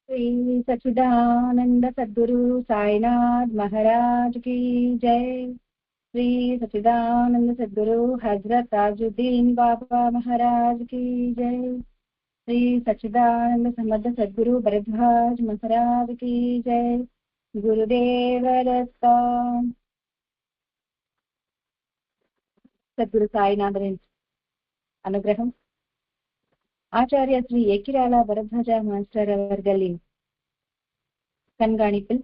श्री सच्चिदानंद सद्गुरु साईनाथ महाराज की जय। श्री सच्चिदानंद सद्गुरु हजरत ताजुद्दीन बाबा महाराज की जय। श्री सच्चिदानंद समर्थ सद्गुरु भरद्वाज महाराज की जय। गुरुदेव दत्ता। सद्गुरु साईनाथரின் அனுகிரகம், ஆச்சாரியா ஸ்ரீ ஏக்கிராலா பரத்வாஜா மாஸ்டர் அவர்களின் கண்காணிப்பில்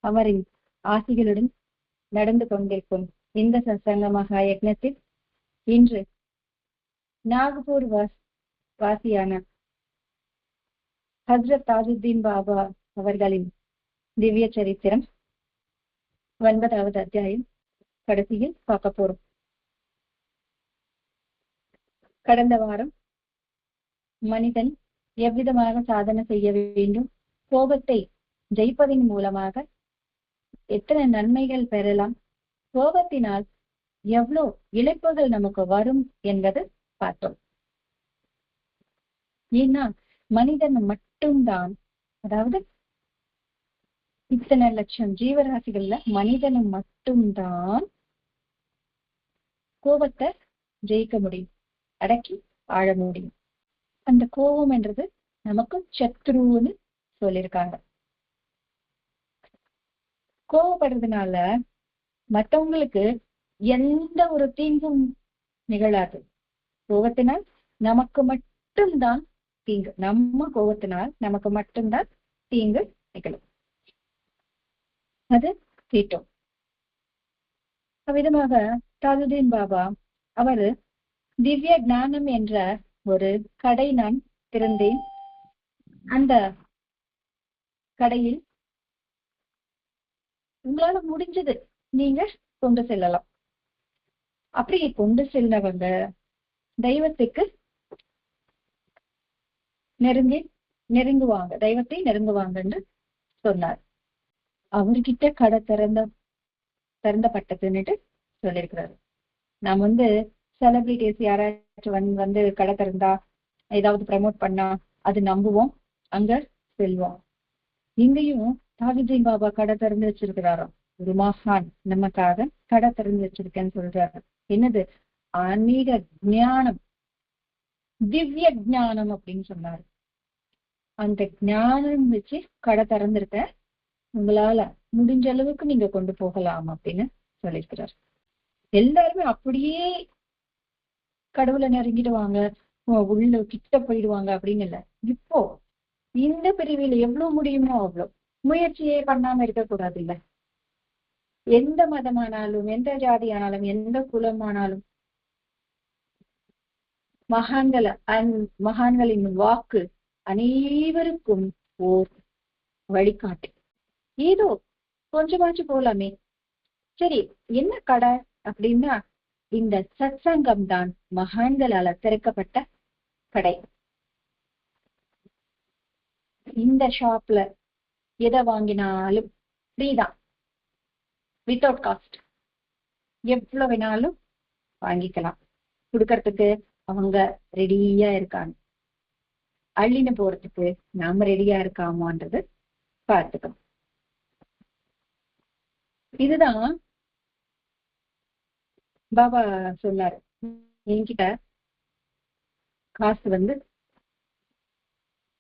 அவரின் ஆசிகளுடன் நடந்து கொண்டிருக்கும் இந்த சத்சங்க மகா யக்ஞத்தில் இன்று நாகப்பூர் வாசியான ஹஜ்ரத் தாஜுத்தீன் பாபா அவர்களின் திவ்ய சரித்திரம் 9வது அத்தியாயம் கடைசியில் பார்க்க போறோம். கடந்த வாரம் மனிதன் எவ்விதமாக சாதனை செய்ய வேண்டும், கோபத்தை ஜெயிப்பதின் மூலமாக எத்தனை நன்மைகள் பெறலாம், கோபத்தினால் எவ்வளவு இழப்புகள் நமக்கு வரும் என்பது பார்த்தோம். ஏன்னா மனிதன் மட்டும்தான், அதாவது இத்தனை லட்சம் ஜீவராசிகள்ல மனிதனும் மட்டும்தான் கோபத்தை ஜெயிக்க முடியும், அடக்கி ஆழ முடியும். அந்த கோபம் என்றது நமக்கு சத்ருன்னு சொல்லியிருக்காங்க. கோபப்படுறதுனால மற்றவங்களுக்கு எந்த ஒரு தீங்கும் நிகழாது. கோபத்தினால் நமக்கு மட்டும்தான் தீங்கு, நம்ம கோபத்தினால் நமக்கு மட்டும்தான் தீங்கு நிகழும். அது தீட்டம். அவ்விதமாக தாஜுதீன் பாபா அவரு திவ்ய ஞானம் என்ற ஒரு கடை நான் திறந்தேன். அந்த கடையில் உங்களால முடிஞ்சது நீங்க கொண்டு செல்லலாம். அப்படி கொண்டு செல்லவங்க தெய்வத்துக்கு நெருங்குவாங்க, தெய்வத்தை நெருங்குவாங்கன்னு சொன்னார். அவர்கிட்ட கடை திறந்தப்பட்டதுன்னுட்டு சொல்லியிருக்கிறாரு. நாம் செலிபிரிட்டிஸ் யாராச்சும் வந்து கடை திறந்தா ஏதாவது ப்ரமோட் பண்ணா அது நம்புவோம், அங்க செல்வோம். இங்கேயும் தாஜுதீன் பாபா கடை திறந்து வச்சிருக்கிறாராம். ஒரு மகான் நமக்காக கடை திறந்து வச்சிருக்கேன்னு சொல்றாரு. என்னது? ஆன்மீக ஞானம், திவ்ய ஞானம் அப்படின்னு சொன்னாரு. அந்த ஞானம் வச்சு கடை திறந்திருக்க, உங்களால முடிஞ்ச அளவுக்கு நீங்க கொண்டு போகலாம் அப்படின்னு சொல்லியிருக்கிறார். எல்லாருமே அப்படியே கடவுளை நெருங்கிடுவாங்க, உள்ள கிட்ட போயிடுவாங்க அப்படின்னு இல்ல. இப்போ இந்த பிரிவில் எவ்வளவு முடியுமோ அவ்வளவு முயற்சியே பண்ணாம இருக்கக்கூடாது இல்ல. எந்த மதமானாலும், எந்த ஜாதி ஆனாலும், எந்த குலமானாலும் மகான்களின் வாக்கு அனைவருக்கும் ஓர் வழிகாட்டு. ஏதோ கொஞ்சமாச்சு போலாமே. சரி, என்ன கடை அப்படின்னா இந்த சத்சங்கம் தான் மகான்களால திறக்கப்பட்ட கடை. இந்த ஷாப்ல எதை வாங்கினாலும் ஃப்ரீதான், வித்தவுட் காஸ்ட். எவ்வளவு வேணாலும் வாங்கிக்கலாம். கொடுக்கறதுக்கு அவங்க ரெடியா இருக்காங்க. அள்ளின்னு போறதுக்கு நாம ரெடியா இருக்காமான்றது பார்த்துக்கணும். இதுதான் பாபா சொன்னாரு, என்கிட்ட காசு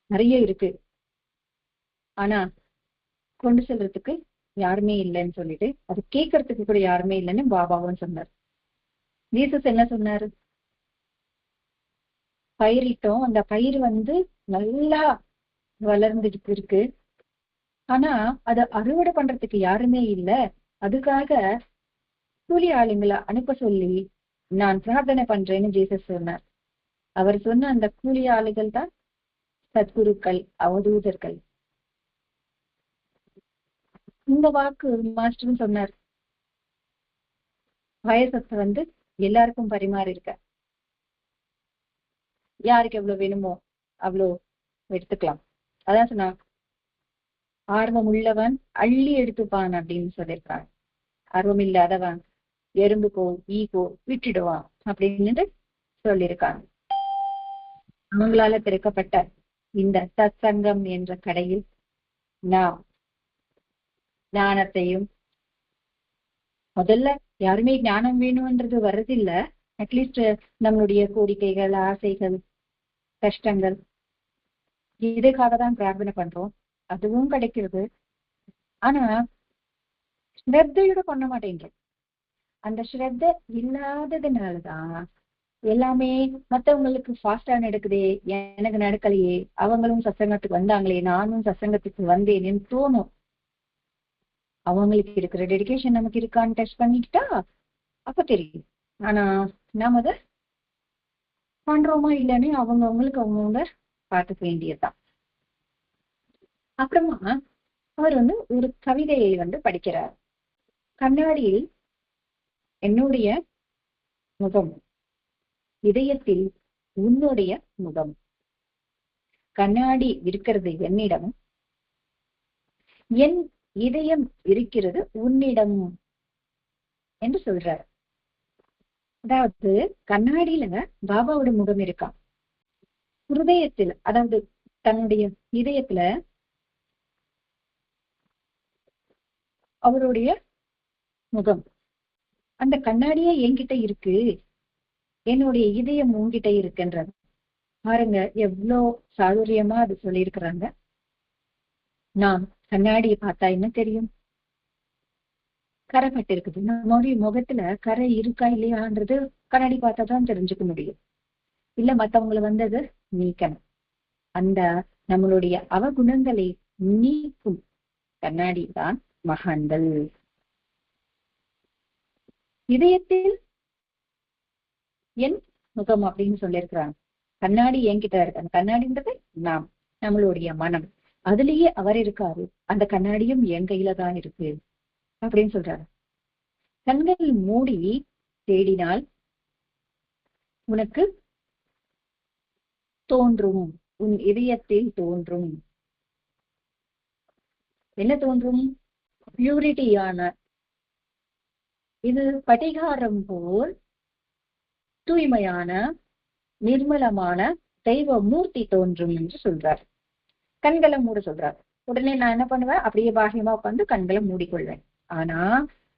நிறைய இருக்கு, ஆனா கொண்டு செல்றதுக்கு யாருமே இல்லைன்னு சொல்லிட்டு, அது கேட்கறதுக்கு கூட யாருமே இல்லைன்னு பாபாவும் சொன்னார். ஜீசஸ் என்ன சொன்னாரு? பயிரிட்டோம், அந்த பயிர் நல்லா வளர்ந்துட்டு இருக்கு, ஆனா அதை அறுவடை பண்றதுக்கு யாருமே இல்லை. அதுக்காக கூலி ஆளுங்களை அனுப்ப சொல்லி நான் பிரார்த்தனை பண்றேன்னு ஜீசஸ் சொன்னார். அவர் சொன்ன அந்த கூலி ஆளுகள் தான் சத்குருக்கள், அவதூதர்கள். இந்த வாக்கு மாஸ்டரும் சொன்னார். வயசத்தை எல்லாருக்கும் பரிமாறி இருக்க, யாருக்கு எவ்வளவு வேணுமோ அவ்வளோ எடுத்துக்கலாம். அதான் சொன்னா, ஆர்வம் உள்ளவன் அள்ளி எடுத்துப்பான் அப்படின்னு சொல்லியிருக்காங்க. ஆர்வம் இல்லாதவன் எறும்புக்கோ ஈக்கோ விட்டுடுவான் அப்படின்னு சொல்லியிருக்காங்க. அவங்களால திறக்கப்பட்ட இந்த சத்சங்கம் என்ற கடையில் நாம் ஞானத்தையும், முதல்ல யாருமே ஞானம் வேணும்ன்றது வர்றதில்ல, அட்லீஸ்ட் நம்மளுடைய கோரிக்கைகள், ஆசைகள், கஷ்டங்கள் இதுக்காக தான் பிரார்த்தனை பண்றோம், அதுவும் கிடைக்கிறது. ஆனா ஸ்ரத்தையோட பண்ண மாட்டேங்கிறோம். அந்த ஸ்ரத்த இல்லாததுனாலதான் எல்லாமே மத்தவங்களுக்கு ஃபாஸ்டா நடக்குதே, எனக்கு நடக்கலையே, அவங்களும் சத்சங்கத்துக்கு வந்தாங்களே, நானும் சத்சங்கத்துக்கு வந்தேன்னு தோணும். அவங்களுக்கு இருக்கிற டெடிகேஷன் நமக்கு இருக்கான்னு டெஸ்ட் பண்ணிக்கிட்டா அப்ப தெரியும். ஆனா நாம அதை பண்றோமா இல்லைன்னு அவங்கவுங்களுக்கு அவங்கவுங்க பார்த்துக்க வேண்டியதுதான். அப்புறமா அவர் ஒரு கவிதையை படிக்கிறார். கண்ணாடியில் என்னுடைய முகம், இதயத்தில் உன்னுடைய முகம். கண்ணாடி இருக்கிறது என்னிடம், என் இதயம் இருக்கிறது உன்னிடம் என்று சொல்றார். அதாவது கண்ணாடியில பாபாவோட முகம் இருக்கா, ஹிருதயத்தில் அதாவது தன்னுடைய இதயத்துல அவருடைய முகம். அந்த கண்ணாடியே என்கிட்ட இருக்கு, என்னுடைய இதயம் உன்கிட்ட இருக்குன்றது. பாருங்க எவ்வளோ சாதுரியமா அது சொல்லியிருக்கிறாங்க. நாம் கண்ணாடியை பார்த்தா என்ன தெரியும்? கரை பட்டு இருக்குது. நம்மளுடைய முகத்துல கரை இருக்கா இல்லையான்றது கண்ணாடி பார்த்தா தான் தெரிஞ்சுக்க முடியும். இல்ல மத்தவங்களை வந்தது நீக்கணும். அந்த நம்மளுடைய அவகுணங்களை நீக்கும் கண்ணாடி தான் மகான்கள். இதயத்தில் என் முகம் அப்படின்னு சொல்லியிருக்கிறாங்க. கண்ணாடி என்கிட்ட இருக்கு. அந்த கண்ணாடின்றது நாம், நம்மளுடைய மனம். அதுலயே அவர் இருக்காரு, அந்த கண்ணாடியும் என் கையில தான் இருக்கு அப்படின்னு சொல்றாரு. கண்கள் மூடி தேடினால் உனக்கு தோன்றும், உன் இதயத்தில் தோன்றும். என்ன தோன்றும்? பியூரிட்டியான, இது படிகாரம் போல் தூய்மையான நிர்மலமான தெய்வ மூர்த்தி தோன்றும் என்று சொல்றார். கண்களை மூட சொல்றார். உடனே நான் என்ன பண்ணுவேன்? அப்படியே பாகியமா உட்காந்து கண்களை மூடிக்கொள்வேன். ஆனா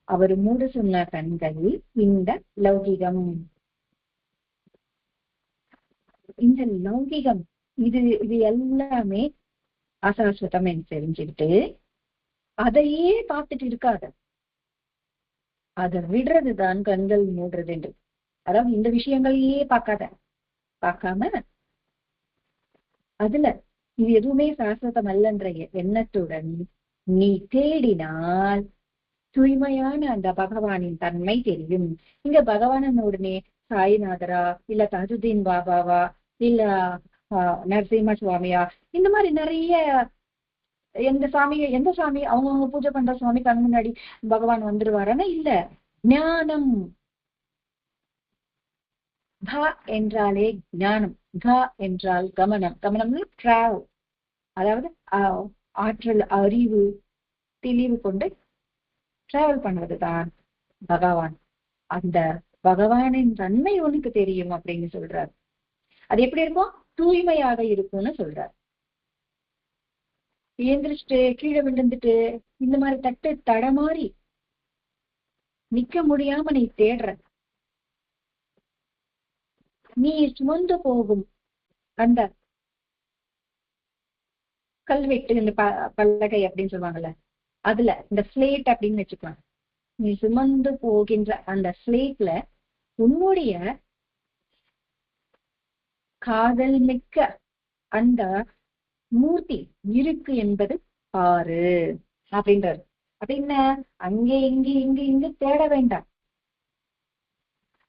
அவர் மூட சொன்ன கண்கள் இந்த லௌகிகம், இந்த லௌகிகம் இது இது எல்லாமே அசாஸ்வதம் என்று தெரிஞ்சுக்கிட்டு அதையே பார்த்துட்டு இருக்காது, அதை விடுறதுதான் கண்கள் மூடுறது என்று. அதாவது இந்த விஷயங்களையே பார்க்காம அதுல இது எதுவுமே சாஸ்வதம் அல்லன்ற எண்ணத்துடன் நீ தேடினால் தூய்மையான அந்த பகவானின் தன்மை தெரியும். இங்க பகவானின் உடனே சாய்நாதரா, இல்ல தஜுதீன் பாபாவா, இல்ல நரசிம்ம சுவாமியா, இந்த மாதிரி நிறைய எந்த சாமி அவங்கவுங்க பூஜை பண்ற சுவாமி கண் முன்னாடி பகவான் வந்துருவாருன்னா இல்ல. ஞானம், க என்றாலே ஞானம், க என்றால் கமனம். கமனம்னு டிராவல், அதாவது ஆற்றல், அறிவு, தெளிவு கொண்டு டிராவல் பண்ணுவதுதான் பகவான். அந்த பகவானின் தன்மை உனக்கு தெரியும் அப்படின்னு சொல்றார். அது எப்படி இருக்கும்? தூய்மையாக இருக்கும்னு சொல்றார். ஏந்திரிச்சுட்டு கீழே விழுந்துட்டு இந்த மாதிரி தட்டு தடமாறி நிக்க முடியாம நீ தேடுற, நீ சுமந்து போகும் அந்த கல்வெட்டு, இந்த பல்லகை அப்படின்னு சொல்லுவாங்கல்ல, அதுல இந்த ஸ்லேட் அப்படின்னு வச்சுக்கலாம். நீ சுமந்து போகின்ற அந்த ஸ்லேட்ல உன்னுடைய காதல் மிக்க அந்த மூர்த்தி இருக்கு என்பது பாரு அப்படின்றாரு. அப்படின்னா அங்கே இங்க தேட வேண்டாம்.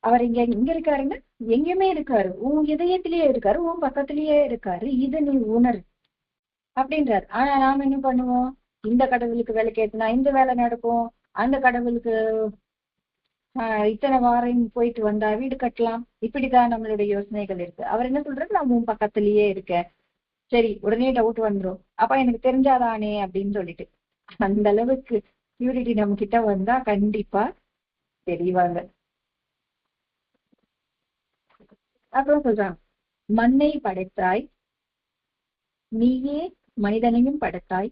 அவர் இங்க இருக்காருன்னா எங்கேயுமே இருக்காரு, உன் இதயத்திலேயே இருக்காரு, உன் பக்கத்திலேயே இருக்காரு, இது நீ உணர் அப்படின்றாரு. ஆனா நாம என்ன பண்ணுவோம்? இந்த கடவுளுக்கு வேலை கேட்டுனா இந்த வேலை நடக்கும், அந்த கடவுளுக்கு இத்தனை வாரம் போயிட்டு வந்தா வீடு கட்டலாம், இப்படிதான் நம்மளுடைய யோசனைகள் இருக்கு. அவர் என்ன சொல்றாரு? நான் உன் பக்கத்திலேயே இருக்கேன், சரி உடனே டவுட் வந்துடும், அப்ப எனக்கு தெரிஞ்சாதானே அப்படின்னு சொல்லிட்டு அந்த அளவுக்கு பியூரிட்டி நம்ம கிட்ட வந்தா கண்டிப்பா தெரிவாங்க. அப்புறம் சொல்றாங்க, மண்ணை படைத்தாய் நீயே மனிதனையும் படைத்தாய்.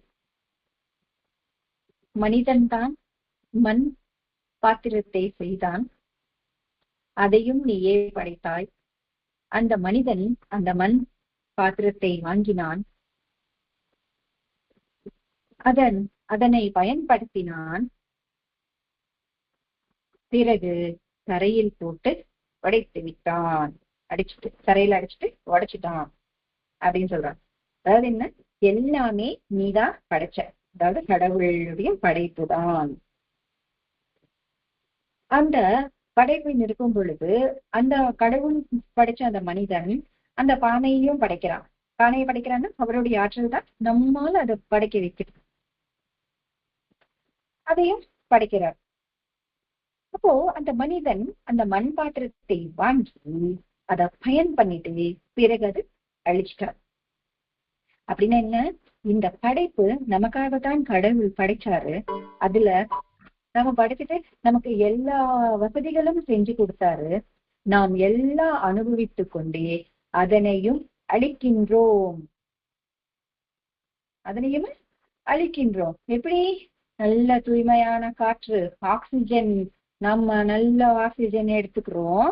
மனிதன்தான் மண் பாத்திரத்தை செய்தான், அதையும் நீயே படைத்தாய். அந்த மனிதன் அந்த மண் பாத்திரத்தை வாங்கினான், அதனை பயன்படுத்தினான். பிறகு தரையில் போட்டு உடைத்து விட்டான். தரையில அடிச்சுட்டு உடைச்சிட்டான் அப்படின்னு சொல்றான். அதாவது என்ன, எல்லாமே நீதான் படைச்ச, அதாவது கடவுளுடைய படைப்பு தான். அந்த படைப்பில் இருக்கும் பொழுது அந்த கடவுள் படைச்ச அந்த மனிதன் அந்த பானையையும் படைக்கிறான். பானையை படைக்கிறான்னா அவருடைய ஆற்றல் தான் நம்மால அதை படைக்க வைக்கிறது, அதையும் படைக்கிறார். அப்போ அந்த மனிதன் அந்த மண் பாத்திரத்தை வாங்கி அதை பயன் பண்ணிட்டு பிறகு அது அழிச்சிட்டார். அப்படின்னா என்ன, இந்த படைப்பு நமக்காகத்தான் கடவுள் படைச்சாரு. அதுல நம்ம படைச்சிட்டு நமக்கு எல்லா வசதிகளும் செஞ்சு கொடுத்தாரு. நாம் எல்லாம் அனுபவித்து கொண்டே அதனையும் அழிக்கின்றோம். எப்படி? நல்ல தூய்மையான காற்று, ஆக்சிஜன், நம்ம நல்ல ஆக்சிஜன் எடுத்துக்கிறோம்.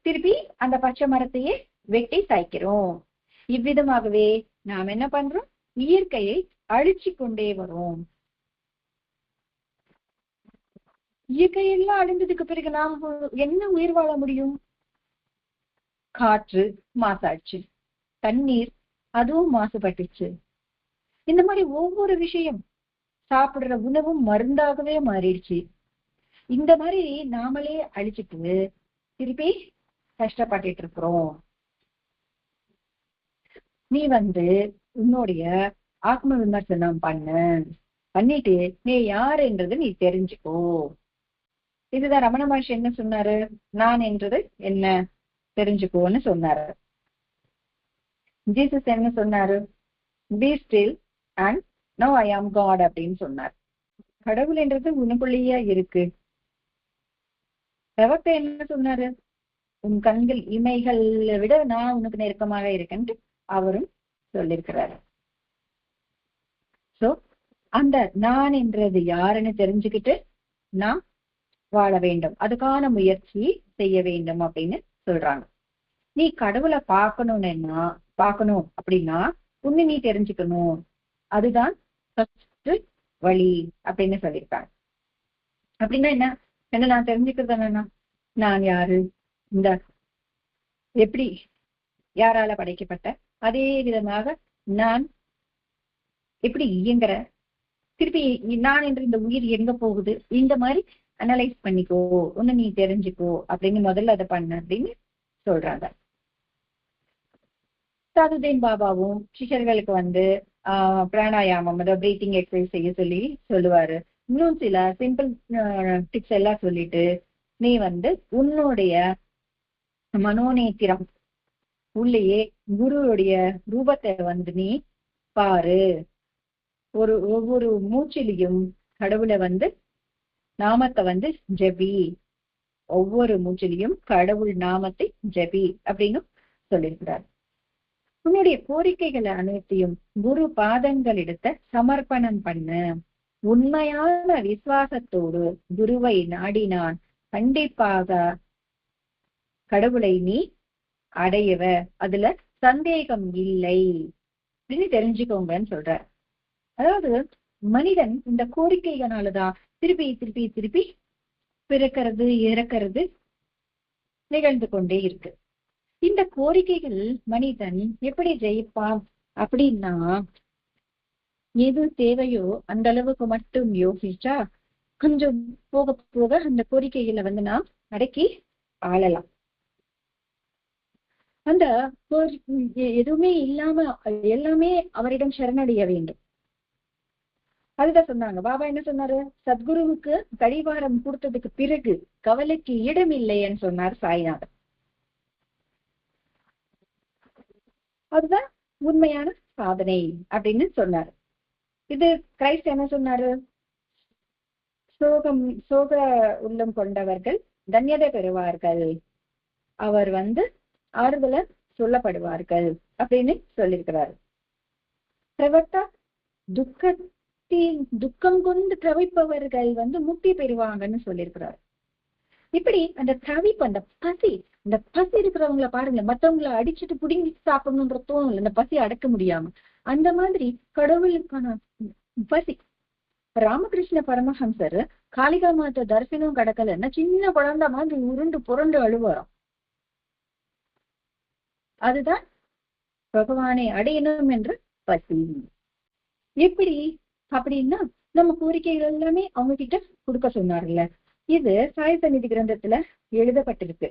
திருப்பி அந்த பச்சை மரத்தையே வெட்டி சாய்க்கிறோம். இவ்விதமாகவே நாம் என்ன பண்றோம், இயற்கையை அழிச்சு கொண்டே வரோம். இயற்கையெல்லாம் அழிந்ததுக்கு பிறகு நாம் என்ன உயிர் வாழ முடியும்? காற்று மாசாச்சு, தண்ணீர் அதுவும் மாசுபட்டுச்சு. இந்த மாதிரி ஒவ்வொரு விஷயம், சாப்பிடுற உணவும் மருந்தாகவே மாறிடுச்சு. இந்த மாதிரி நாமளே அழிச்சிட்டு திருப்பி கஷ்டப்பட்டுட்டு இருக்கிறோம். நீ உன்னுடைய ஆத்ம விமர்சனம் பண்ணிட்டு நீ யாருன்றது நீ தெரிஞ்சுக்கோ. இதுதான் ரமண மகர்ஷி என்ன சொன்னாரு, நான் என்றது என்ன தெரிஞ்சுக்கோன்னு சொன்னாரு. ஜீசஸ் என்ன சொன்னாரு, be still and know I am God அப்படின்னு சொன்னார். கடவுள் என்றது உனக்குள்ளேயே இருக்கு. பிரவக்தை என்ன சொன்னாரு, உன் கண்கள் இமைகளை விட நான் உனக்கு நெருக்கமாக இருக்கேன்ட்டு அவரும் சொல்லியிருக்கிறாரு. சோ அந்த நான் என்றது யாருன்னு தெரிஞ்சுக்கிட்டு நான் வாழ வேண்டும், அதுக்கான முயற்சி செய்ய வேண்டும் அப்படின்னு சொல்றாங்க. நீ கடவுளை பார்க்கணும் அப்படின்னா உன்னை நீ தெரிஞ்சுக்கணும், அதுதான் ஃபர்ஸ்ட் வழி அப்படின்னு சொல்லியிருக்காங்க. அப்படின்னா என்ன நான் தெரிஞ்சுக்கிறது என்னன்னா, நான் யாரு, இந்த எப்படி யாரால படைக்கப்பட்ட, அதே விதமாக நான் எப்படி இயங்குற, திருப்பி நான் என்று இந்த உயிர் எங்க போகுது, இந்த மாதிரி அனலைஸ் பண்ணிக்கோ, ஒன்னு நீ தெரிஞ்சுக்கோ அப்படின்னு முதல்ல அதை பண்ண அப்படின்னு சொல்றாங்க. சாதுதீன் பாபாவும் சிஷர்களுக்கு பிராணாயாமம், அதாவது பிரீத்திங் எக்ஸசைஸ் செய்ய சொல்லுவாரு. இன்னும் சில சிம்பிள் டிப்ஸ் எல்லாம் சொல்லிட்டு நீ உன்னுடைய மனோநேத்திரம் உள்ளேயே குருவுடைய ரூபத்தை நீ பாரு. ஒவ்வொரு மூச்சிலையும் கடவுளை நாமத்தை ஜபி, ஒவ்வொரு மூச்சிலையும் கடவுள் நாமத்தை ஜபி அப்படின்னு சொல்லியிருக்கிறார். உன்னுடைய கோரிக்கைகளை அனைத்தையும் குரு பாதங்களிடத்த சமர்ப்பணம் பண்ணு. உண்மையான விசுவாசத்தோடு குருவை நாடினான் கண்டிப்பாக கடவுளை நீ அடையவ, அதுல சந்தேகம் இல்லை அப்படின்னு தெரிஞ்சுக்கோங்கன்னு சொல்ற. அதாவது மனிதன் இந்த கோரிக்கைகளாலதான் திருப்பி திருப்பி திருப்பி பிறக்கிறது இறக்கிறது நிகழ்ந்து கொண்டே இருக்கு. இந்த கோரிக்கைகள் மனிதன் எப்படி ஜெயிப்பான் அப்படின்னா, எது தேவையோ அந்த அளவுக்கு மட்டும் யோசிச்சா கொஞ்சம் போக போக அந்த கோரிக்கைகளை நாம் அடக்கி ஆளலாம். அந்த எதுவுமே இல்லாம எல்லாமே அவரிடம் சரணடைய வேண்டும். அதுதான் சொன்னாங்க. பாபா என்ன சொன்னாரு, சத்குருவுக்கு கடிவாரம் கொடுத்ததுக்கு பிறகு கவலைக்கு இடம் இல்லைன்னு சொன்னார் சாய்நாதன். அதுதான் உண்மையான சாதனை அப்படின்னு சொன்னாரு. இது கிரைஸ்ட் என்ன சொன்னாரு, சோக உள்ளம் கொண்டவர்கள் தன்யதை பெறுவார்கள். அவர் ஆறுதலை சொல்லப்படுவார்கள் அப்படின்னு சொல்லியிருக்கிறாரு. பிரவர்த்தா துக்கம் கொண்டு தவிப்பவர்கள் முக்தி பெறுவாங்கன்னு சொல்லியிருக்கிறாரு. இப்படி அந்த தவிப்பு, அந்த பசி இருக்கிறவங்களை பாருங்க, மத்தவங்களை அடிச்சுட்டு புடுங்கி சாப்பிடணும்ன்ற தோணும், அந்த பசி அடக்க முடியாம. அந்த மாதிரி கடவுளுக்கான பசி. ராமகிருஷ்ண பரமஹம்சர் காளிகா மாதா தரிசனம் கடக்கலன்னா சின்ன குழந்தை மாதிரி உருண்டு புரண்டு அழுவாராம். அதுதான் பகவானை அடையணும் என்ற பசி. எப்படி அப்படின்னா நம்ம கோரிக்கைகள் எல்லாமே அவங்க கிட்ட கொடுக்க சொன்னார்ல. இது சாய் சந்நிதி கிரந்தத்துல எழுதப்பட்டிருக்கு.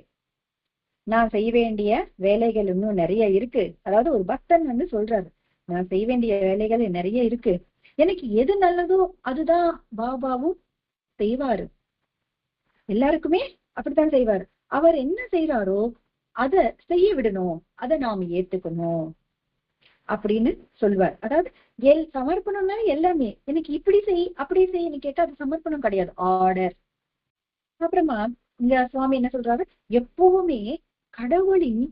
நான் செய்ய வேண்டிய வேலைகள் இன்னும் நிறைய இருக்கு. அதாவது ஒரு பக்தன் சொல்றாரு, நான் செய்ய வேண்டிய வேலைகள் நிறைய இருக்கு, எனக்கு எது நல்லதோ அதுதான் பாபாவும் செய்வாரு, எல்லாருக்குமே அப்படித்தான் செய்வாரு. அவர் என்ன செய்யறாரோ அதை செய்ய விடணும், அதை நாம ஏத்துக்கணும் அப்படின்னு சொல்வார். அதாவது சமர்ப்பணம்னா எல்லாமே எனக்கு இப்படி செய் அப்படி செய்யன்னு கேட்டா அது சமர்ப்பணம் கிடையாது, ஆர்டர். அப்புறமா இங்க சுவாமி என்ன சொல்றாரு, எப்பவுமே கடவுளின்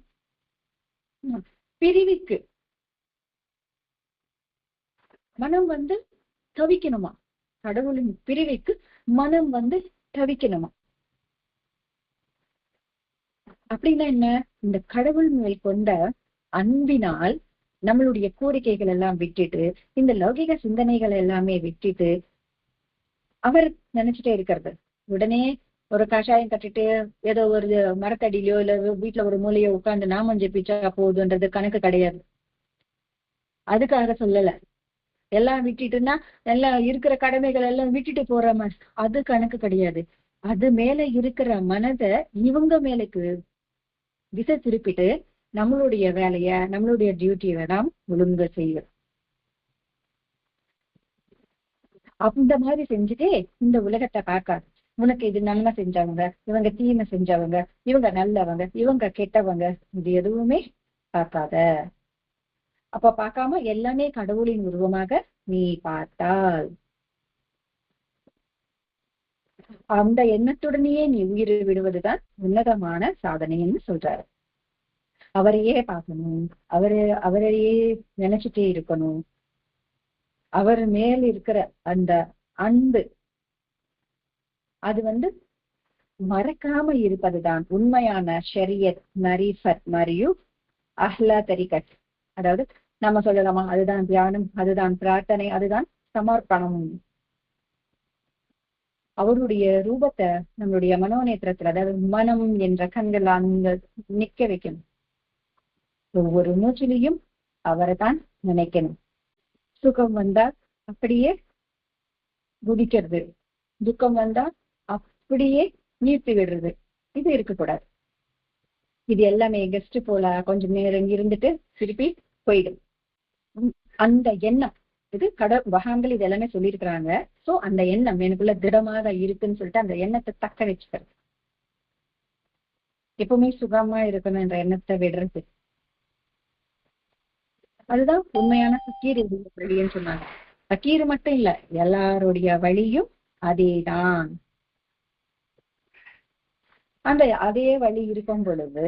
பிரிவுக்கு மனம் தவிக்கணுமா, கடவுளின் பிரிவுக்கு மனம் தவிக்கணுமா. அப்படின்னா என்ன, இந்த கடவுள் மேல் கொண்ட அன்பினால் நம்மளுடைய கோரிக்கைகள் எல்லாம் விட்டுட்டு, இந்த லௌகிக சிந்தனைகள் எல்லாமே விட்டுட்டு அவர் நினைச்சிட்டே இருக்கிறது. உடனே ஒரு கஷாயம் கட்டிட்டு ஏதோ ஒரு மரத்தடியிலயோ இல்ல வீட்டுல ஒரு மூலையோ உட்கார்ந்து நாமம் ஜெபிச்சா போகுதுன்றது கணக்கு கிடையாது. அதுக்காக சொல்லல. எல்லாம் விட்டுட்டுன்னா எல்லாம் இருக்கிற கடமைகள் எல்லாம் விட்டுட்டு போற மாதிரி அது கணக்கு கிடையாது. அது மேல இருக்கிற மனதை இவங்க மேலுக்கு திசை திருப்பிட்டு நம்மளுடைய வேலைய நம்மளுடைய டியூட்டியை நாம் ஒழுங்கு செய்வோம். அந்த மாதிரி செஞ்சுட்டே இந்த உலகத்தை பார்க்காது. உனக்கு இது நன்மை செஞ்சவங்க, இவங்க தீமை செஞ்சவங்க, இவங்க நல்லவங்க, இவங்க கெட்டவங்க, இது எதுவுமே பார்க்காத. அப்ப பார்க்காம எல்லாமே கடவுளின் உருவமாக நீ பார்த்தால் அந்த எண்ணத்துடனேயே நீ உயிர் விடுவதுதான் உன்னதமான சாதனைன்னு சொல்றாரு. அவரையே பார்க்கணும், அவரையே நினைச்சிட்டே இருக்கணும். அவர் மேல் இருக்கிற அந்த அன்பு அது மறக்காம இருப்பதுதான் உண்மையான ஷரியத் மரீஃபத் மரியு அஹ்லா தரிகத். அதாவது நம்ம சொல்லலாமா, அதுதான் தியானம், அதுதான் பிரார்த்தனை, அதுதான் சமர்ப்பணம். அவருடைய ரூபத்தை நம்மளுடைய மனோநேத்திரத்துல, அதாவது மனம் என்ற கண்கள் அங்க நிக்க வைக்கணும். ஒவ்வொரு மூச்சிலையும் அவரை தான் நினைக்கணும். சுகம் வந்தா அப்படியே குதிக்கிறது, துக்கம் வந்தா அப்படியே நீர்த்தி விடுறது, இது இருக்கக்கூடாது. இது எல்லாமே கெஸ்ட் போல கொஞ்சம் நேரம் இருந்துட்டு திருப்பி போயிடும். அந்த எண்ணம் இது பகவான்கள் இது எல்லாமே சொல்லியிருக்கிறாங்க. சோ அந்த எண்ணம் எனக்குள்ள திடமாக இருக்குன்னு சொல்லிட்டு அந்த எண்ணத்தை தக்க வச்சுக்கிறது, எப்பவுமே சுகமா இருக்கணும் என்ற எண்ணத்தை விடுறது, அதுதான் உண்மையான ஃபக்கீர் வழின்னு சொன்னாங்க. ஃபக்கீர் மட்டும் இல்ல, எல்லாருடைய வழியும் அதேதான். அந்த அதே வழி இருக்கும் பொழுது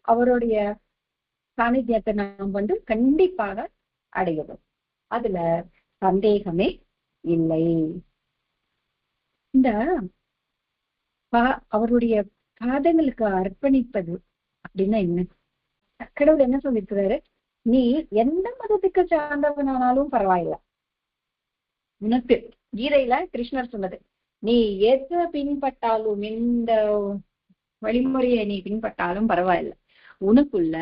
அவருடைய சாநித்தியத்தை நாம் கண்டிப்பாக அடையணும், அதுல சந்தேகமே இல்லை. இந்த அவருடைய பாதங்களுக்கு அர்ப்பணிப்பது அப்படின்னா என்ன? கடவுள் என்ன சொல்லியிருக்கிறாரு, நீ எந்த மதத்துக்கு சார்ந்தவனானாலும் பரவாயில்ல, உனக்கு கீதையில கிருஷ்ணர் சொன்னது, நீ எது பின்பற்றாலும் இந்த வழிமுறையை நீ பின்பற்றாலும் பரவாயில்ல, உனக்குள்ள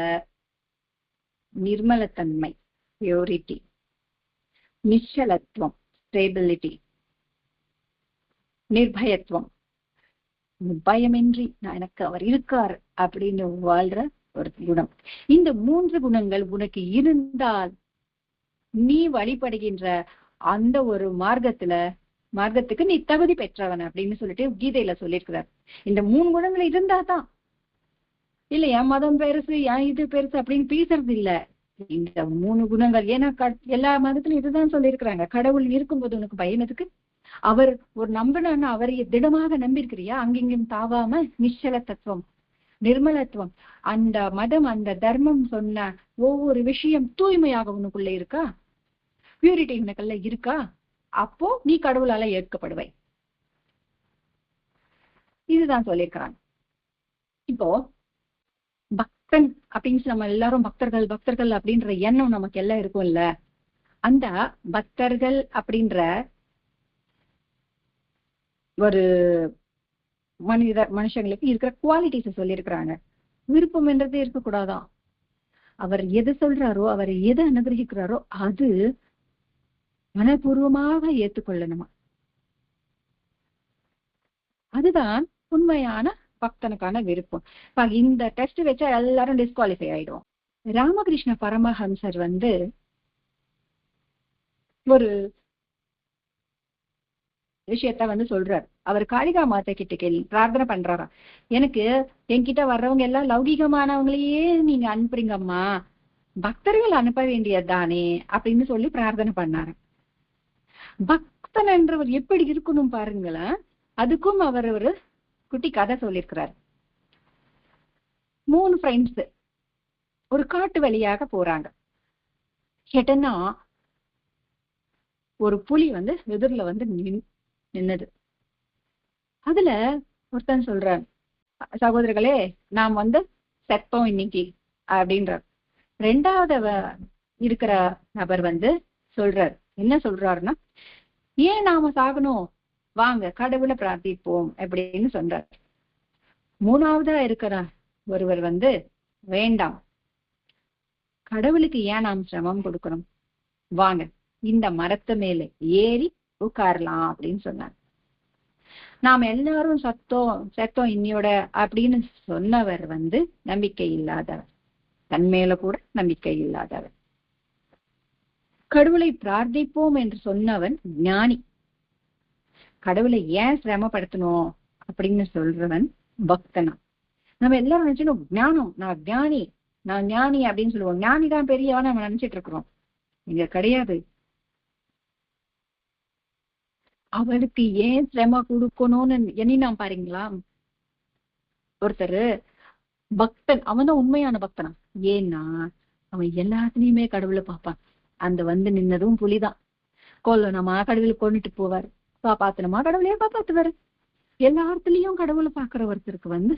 நிர்மலத்தன்மை, பியூரிட்டி, நிச்சலத்துவம், ஸ்டேபிலிட்டி, நிர்பயத்துவம், பயமின்றி எனக்கு அவர் இருக்கார் அப்படின்னு வாழ்ற ஒரு குணம். இந்த 3 குணங்கள் உனக்கு இருந்தால் நீ வழிபடுகின்ற அந்த ஒரு மார்க்கத்துக்கு நீ தகுதி பெற்றவன் அப்படின்னு சொல்லிட்டு கீதையில சொல்லியிருக்கிறார். இந்த 3 குணங்கள் இருந்தாதான் இல்ல என் மதம் பெருசு என் இது பெருசு அப்படின்னு பேசுறது இல்ல. இந்த 3 குணங்கள், ஏன்னா எல்லா மதத்திலும் இதுதான் சொல்லியிருக்கிறாங்க. கடவுள் இருக்கும்போது உனக்கு பயனதுக்கு, அவர் ஒரு நம்பினா அவரைய திடமாக நம்பியிருக்கிறியா, அங்கிங்கும் தாவாம நிச்சல தத்துவம், நிர்மலத்துவம், அந்த மதம் அந்த தர்மம் சொன்ன ஒவ்வொரு விஷயம் தூய்மையாக உனக்குள்ள இருக்கா, பியூரிட்டி உனக்குள்ள இருக்கா, அப்போ நீ கடவுளால ஏற்கப்படுவை. இதுதான் சொல்லியிருக்கிறாங்க. இப்போ பக்தன் அப்படின்னு நம்ம எல்லாரும் பக்தர்கள் பக்தர்கள் அப்படின்ற எண்ணம் நமக்கு எல்லாம் இருக்கும் இல்ல, அந்த பக்தர்கள் அப்படின்ற ஒரு மனுஷங்களுக்கு இருக்கிற குவாலிட்டிஸ் சொல்லியிருக்கிறாங்க. விருப்பம் என்றது இருக்கக்கூடாதான். அவர் எது சொல்றாரோ, அவர் எது அனுகிரகிக்கிறாரோ அது மனப்பூர்வமாக ஏற்றுக்கொள்ளணுமா. அதுதான் உண்மையான பக்தனுக்கான விருப்பம். இந்த டெஸ்ட் வச்சா எல்லாரும் டிஸ்குவாலிஃபை ஆயிடும். ராமகிருஷ்ண பரமஹம்சர் ஒரு விஷயத்த சொல்றார். அவர் காளிகா மாதா கிட்ட பிரார்த்தனை பண்றாராம், எனக்கு என்கிட்ட வர்றவங்க எல்லாம் லௌகிகமானவங்களையே நீங்க அனுப்புறீங்கம்மா, பக்தர்கள் அனுப்ப வேண்டியதுதானே அப்படின்னு சொல்லி பிரார்த்தனை பண்ணாரு. பக்தன் என்றவர் எப்படி இருக்கணும் பாருங்களேன். அதுக்கும் அவர் ஒரு குட்டி கதை சொல்லியிருக்கிறார். 3 ஃப்ரெண்ட்ஸ் ஒரு காட்டு வழியாக போறாங்க. கேட்டனா ஒரு புலி எதிரில நின்னது. அதுல ஒருத்தன் சொல்றார், சகோதரர்களே நாம் செத்தோம் இன்னைக்கு அப்படின்றார். 2வது இருக்கிற நபர் சொல்றார், என்ன சொல்றாருன்னா, ஏன் நாம சாகணும், வாங்க கடவுளை பிரார்த்திப்போம் அப்படின்னு சொல்றார். 3வதா இருக்கிற ஒருவர் வேண்டாம், கடவுளுக்கு ஏன் நாம் சிரமம் கொடுக்கணும், வாங்க இந்த மரத்து மேல ஏறி உட்காரலாம் அப்படின்னு சொன்னார். நாம் எல்லாரும் செத்தோம் இன்னையோட அப்படின்னு சொன்னவர் நம்பிக்கை இல்லாதவர், தன் மேல கூட நம்பிக்கை இல்லாதவர். கடவுளை பிரார்த்திப்போம் என்று சொன்னவன் ஞானி. கடவுளை ஏன் சிரமப்படுத்தணும் அப்படின்னு சொல்றவன் பக்தனா. நம்ம எல்லாரும் நினைச்சிடும் ஞானம், நான் ஞானி அப்படின்னு சொல்லுவோம். ஞானிதான் பெரியவன் நம்ம நினைச்சிட்டு இருக்கிறோம். இங்க கிடையாது. அவளுக்கு ஏன் சிரம கொடுக்கணும்னு எண்ணினான் பாருங்களா. ஒருத்தர் பக்தன், அவன் தான் உண்மையான பக்தனா. ஏன்னா அவன் எல்லாத்துலயுமே கடவுளை பார்ப்பான். அந்த நின்னதும் புலிதான். கொல்லணுமா கடவுளை கொண்டுட்டு போவார், காப்பாத்தணுமா கடவுளையே காப்பாத்துவாரு. எல்லா இடத்துலயும் கடவுளை பாக்குற ஒருத்தருக்கு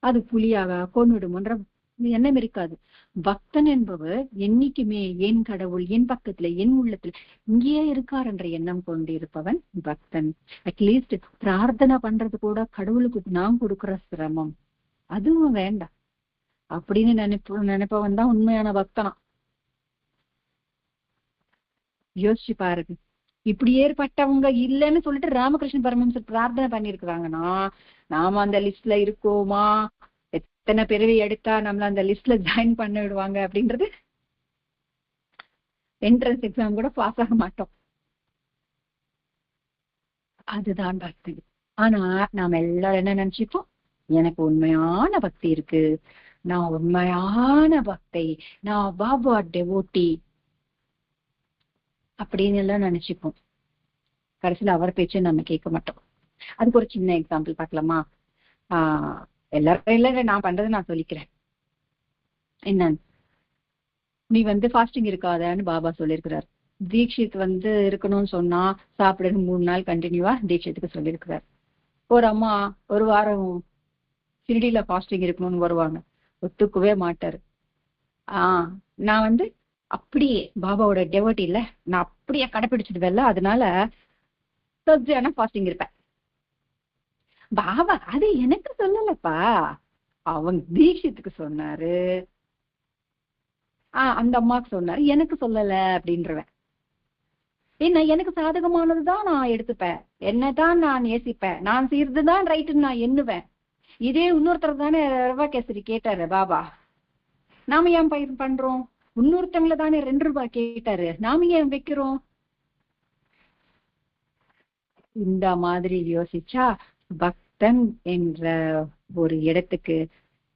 அது புலியாக கொன்னுடுமன்ற எண்ணம் இருக்காது. பக்தன் என்பவர் என்னைக்குமே என் கடவுள் என் பக்கத்துல என் உள்ளத்துல இங்கேயே இருக்கார் என்ற எண்ணம் கொண்டு இருப்பவன் பக்தன். அட்லீஸ்ட் பிரார்த்தனை பண்றது கூட கடவுளுக்கு நாம் கொடுக்கிற சிரமம் அதுவும் வேண்டாம் அப்படின்னு நினைப்பவன் தான் உண்மையான பக்தனா. யோசிச்சு பாருங்க. இப்படி ஏற்பட்டவங்க இல்லைன்னு சொல்லிட்டு ராமகிருஷ்ண பரமஹம்சர் பிரார்த்தனை பண்ணிருக்கிறாங்கன்னா நாம அந்த லிஸ்ட்ல இருக்கோமா, எத்தனை பிறவி எடுத்தா நம்மள அந்த லிஸ்ட்ல ஜாயின் பண்ண விடுவாங்க அப்படின்றது என்ட்ரன்ஸ் எக்ஸாம் கூட பாஸ் ஆக மாட்டோம். அதுதான் பக்தி. ஆனா நாம எல்லாரும் என்ன நினைச்சுப்போம், எனக்கு உண்மையான பக்தி இருக்கு, நான் உண்மையான பக்தை, நான் பாபா டெவோட்டி அப்படின்னு எல்லாம் நினைச்சுப்போம். கடைசியில அவர் பேச்சு நம்ம கேட்க மாட்டோம். அதுக்கு ஒரு சின்ன எக்ஸாம்பிள் பார்க்கலாமா? எல்லாரும் இல்ல நான் பண்றது நான் சொல்லிக்கிறேன். என்னன்னு, நீ ஃபாஸ்டிங் இருக்காதன்னு பாபா சொல்லியிருக்கிறார். தீட்சித் இருக்கணும்னு சொன்னா சாப்பிடுறது 3 நாள் கண்டினியூவா தீட்சித்துக்கு சொல்லியிருக்கிறார். ஒரு அம்மா ஒரு வாரம் சிறுடியில ஃபாஸ்டிங் இருக்கணும்னு வருவாங்க, ஒத்துக்கவே மாட்டாரு. நான் அப்படியே பாபாவோட டெவோட்டி இல்ல, நான் அப்படியே கடைப்பிடிச்சிடுவேன்ல, அதனால சப்ஜான ஃபாஸ்டிங் இருப்பேன். பாபா அது எனக்கு சொல்லலப்பா, அவங்க தீட்சித்துக்கு சொன்னாரு, அந்த அம்மாவுக்கு சொன்னாரு, எனக்கு சொல்லல அப்படின்றவன். என்ன, எனக்கு சாதகமானதுதான் நான் எடுத்துப்பேன், என்னதான் நான் நேசிப்பேன், நான் செய்யறதுதான் ரைட்டுன்னு நான் எண்ணுவேன். இதே இன்னொருத்தர் தானே ரவா கேசரி கேட்டாரு பாபா, நாம ஏன் பண்றோம்? இன்னொருத்தவங்கள தானே 2 ரூபாய் கேட்டாரு, நாம ஏன் வைக்கிறோம்? இந்த மாதிரி யோசிச்சா பக்தன் என்ற ஒரு இடத்துக்கு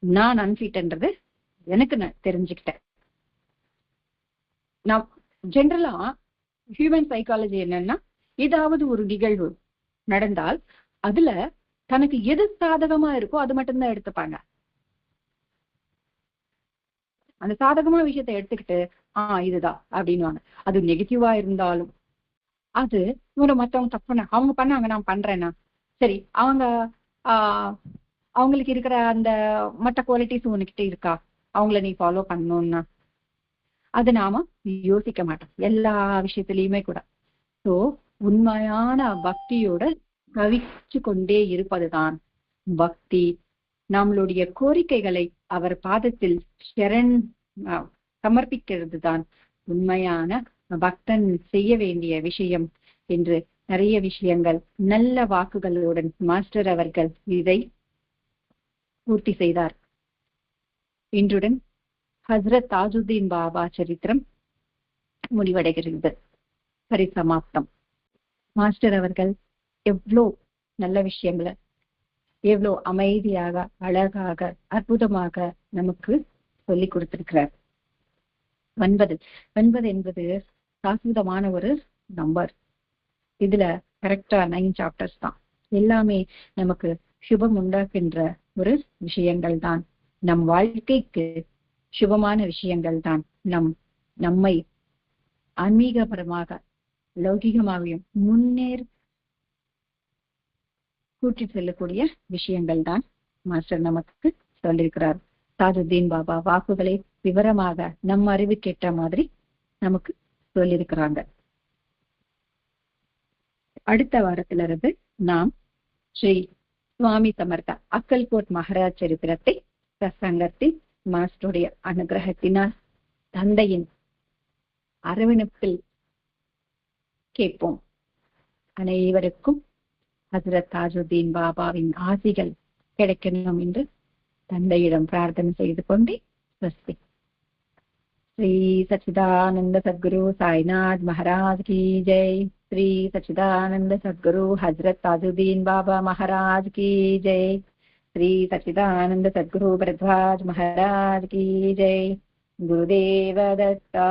நான் அன்ஃபிட்ன்றது எனக்கு நான் தெரிஞ்சுக்கிட்டேன். நான் ஜென்ரலா ஹியூமன் சைக்காலஜி என்னன்னா, ஏதாவது ஒரு நிகழ்வு நடந்தால் அதுல தனக்கு எது சாதகமா இருக்கோ அது மட்டும்தான் எடுத்துப்பாங்க. அந்த சாதகமான விஷயத்த எடுத்துக்கிட்டு இதுதான் அப்படின்னுவாங்க. அது நெகட்டிவா இருந்தாலும் அது மத்தவங்க தப்புன அவங்க பண்ணாங்க நான் பண்றேன்னா சரி, அவங்க அவங்களுக்கு இருக்கிற அந்த மற்ற குவாலிட்டிஸ் உனக்கிட்ட இருக்கா, அவங்கள நீ ஃபாலோ பண்ணணும்னா அது நாம யோசிக்க மாட்டோம் எல்லா விஷயத்திலயுமே கூட. ஸோ உண்மையான பக்தியோட கவிச்சு கொண்டே இருப்பதுதான் பக்தி. நம்மளுடைய கோரிக்கைகளை அவர் பாதத்தில் சமர்ப்பிக்கிறது தான் உண்மையான பக்தன் செய்ய வேண்டிய விஷயம் என்று நிறைய விஷயங்கள் நல்ல வாக்குகளுடன் மாஸ்டர் அவர்கள் இதை பூர்த்தி செய்தார். இன்றுடன் ஹஸ்ரத் தாஜுதீன் பாபா சரித்திரம் முடிவடைகிறது. பரிசமாப்தம். மாஸ்டர் அவர்கள் எவ்வளோ நல்ல விஷயங்களை எவ்வளோ அமைதியாக அழகாக அற்புதமாக நமக்கு சொல்லி கொடுத்திருக்கிறார். 9 என்பது சாஸ்வதமான ஒரு நம்பர். இதுல கரெக்டா 9 சாப்டர்ஸ் தான். எல்லாமே நமக்கு சுபம் உண்டாக்குகின்ற ஒரு விஷயங்கள் தான். நம் வாழ்க்கைக்கு சுபமான விஷயங்கள் தான். நம்மை ஆன்மீகபரமாக லௌகிகமாகவும் முன்னேற் கூட்டி செல்லக்கூடிய விஷயங்கள் தான் மாஸ்டர் நமக்கு சொல்லியிருக்கிறார். தாஜுதீன் பாபா வாக்குகளை விவரமாக நம் அறிவுக்கேற்ற மாதிரி நமக்கு சொல்லியிருக்கிறாங்க. அடுத்த வாரத்திலிருந்து நாம் ஸ்ரீ சுவாமி சமர்த்த அக்கல்கோட் மகாராஜ் சரித்திரத்தை சத்சங்கத்தில் மாஸ்டருடைய அனுகிரகத்தினால் தந்தையின் அரவணைப்பில் கேட்போம். அனைவருக்கும் ஹஜ்ரத் தாஜுதீன் பாபாவின் ஆசிகள் கிடைக்கணும் என்று தந்தையிடம் பிரார்த்தனை செய்து கொண்டே ஸ்வஸ்தி. ஸ்ரீ சச்சிதானந்த சத்குரு சாய்நாத் மகாராஜ் கி ஜெய். ஸ்ரீ சச்சிதானந்த சத்குரு ஹஜ்ரத் தாஜுதீன் பாபா மகாராஜ் கி ஜெய். ஸ்ரீ சச்சிதானந்த சத்குரு பரத்வாஜ் மகாராஜ் கி ஜெய். குருதேவ தத்தா.